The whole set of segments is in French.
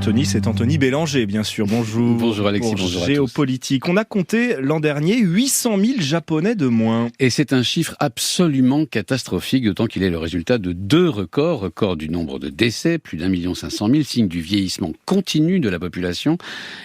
Anthony, c'est Anthony Bélanger, bien sûr. Bonjour. Bonjour Alexis, Pour bonjour à Géopolitique. On a compté l'an dernier 800 000 Japonais de moins. Et c'est un chiffre absolument catastrophique, d'autant qu'il est le résultat de deux records. Record du nombre de décès, plus d'1 500 000, signe du vieillissement continu de la population,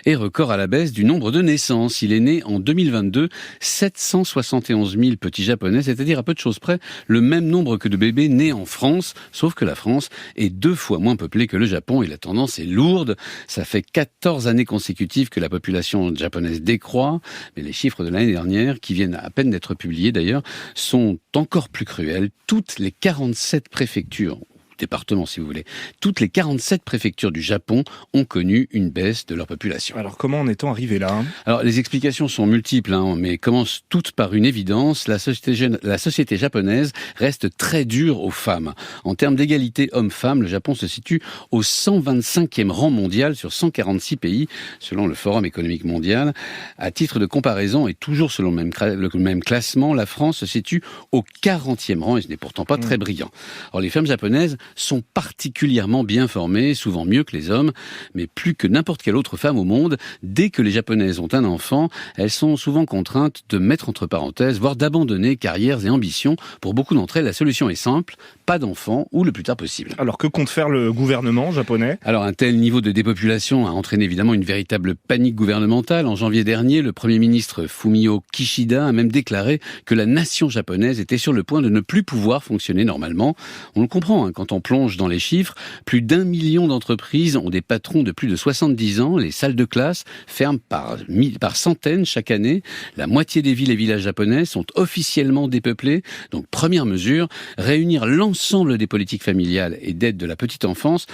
et record à la baisse du nombre de naissances. Il est né en 2022 771 000 petits Japonais, c'est-à-dire à peu de choses près le même nombre que de bébés nés en France, sauf que la France est 2 fois moins peuplée que le Japon et la tendance est lourde. Ça fait 14 années consécutives que la population japonaise décroît, mais les chiffres de l'année dernière, qui viennent à peine d'être publiés d'ailleurs, sont encore plus cruels. Toutes les 47 préfectures, départements si vous voulez, toutes les 47 préfectures du Japon ont connu une baisse de leur population. Alors comment en est-on arrivé là ? Alors les explications sont multiples, mais commencent toutes par une évidence. La société japonaise reste très dure aux femmes. En termes d'égalité hommes-femmes, le Japon se situe au 125e rang mondial sur 146 pays, selon le Forum économique mondial. À titre de comparaison, et toujours selon le même classement, la France se situe au 40e rang, et ce n'est pourtant pas très brillant. Alors les femmes japonaises sont particulièrement bien formées, souvent mieux que les hommes, mais plus que n'importe quelle autre femme au monde. Dès que les Japonaises ont un enfant, elles sont souvent contraintes de mettre entre parenthèses, voire d'abandonner carrières et ambitions. Pour beaucoup d'entre elles, la solution est simple, pas d'enfant ou le plus tard possible. Alors que compte faire le gouvernement japonais ? Alors un tel niveau de dépopulation a entraîné évidemment une véritable panique gouvernementale. En janvier dernier, le Premier ministre Fumio Kishida a même déclaré que la nation japonaise était sur le point de ne plus pouvoir fonctionner normalement. On le comprend, quand on plonge dans les chiffres, plus d'1 million d'entreprises ont des patrons de plus de 70 ans. Les salles de classe ferment par centaines chaque année. La moitié des villes et villages japonais sont officiellement dépeuplés. Donc première mesure, réunir l'ensemble des politiques familiales et d'aide de la petite enfance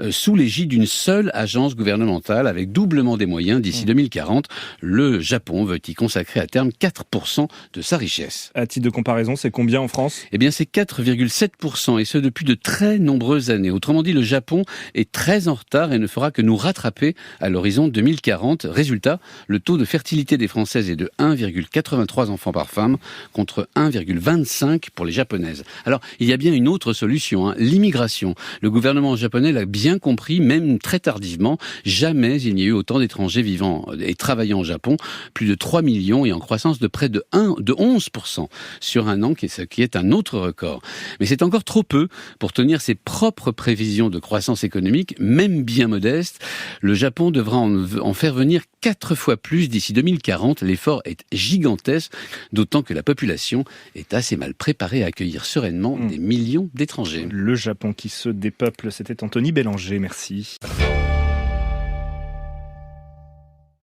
sous l'égide d'une seule agence gouvernementale avec doublement des moyens d'ici 2040. Le Japon veut y consacrer à terme 4% de sa richesse. À titre de comparaison, c'est combien en France ? Eh bien c'est 4,7% et ce depuis de très nombreuses années. Autrement dit, le Japon est très en retard et ne fera que nous rattraper à l'horizon 2040. Résultat, le taux de fertilité des Françaises est de 1,83 enfants par femme contre 1,25 pour les Japonaises. Alors, il y a bien une autre solution, l'immigration. Le gouvernement japonais l'a bien compris, même très tardivement. Jamais il n'y a eu autant d'étrangers vivant et travaillant au Japon. Plus de 3 millions et en croissance de près de 11% sur un an, ce qui est un autre record. Mais c'est encore trop peu pour tenir ses propres prévisions de croissance économique, même bien modestes. Le Japon devra en faire venir 4 fois plus d'ici 2040. L'effort est gigantesque, d'autant que la population est assez mal préparée à accueillir sereinement des millions d'étrangers. Le Japon qui se dépeuple, c'était Anthony Bélanger, merci.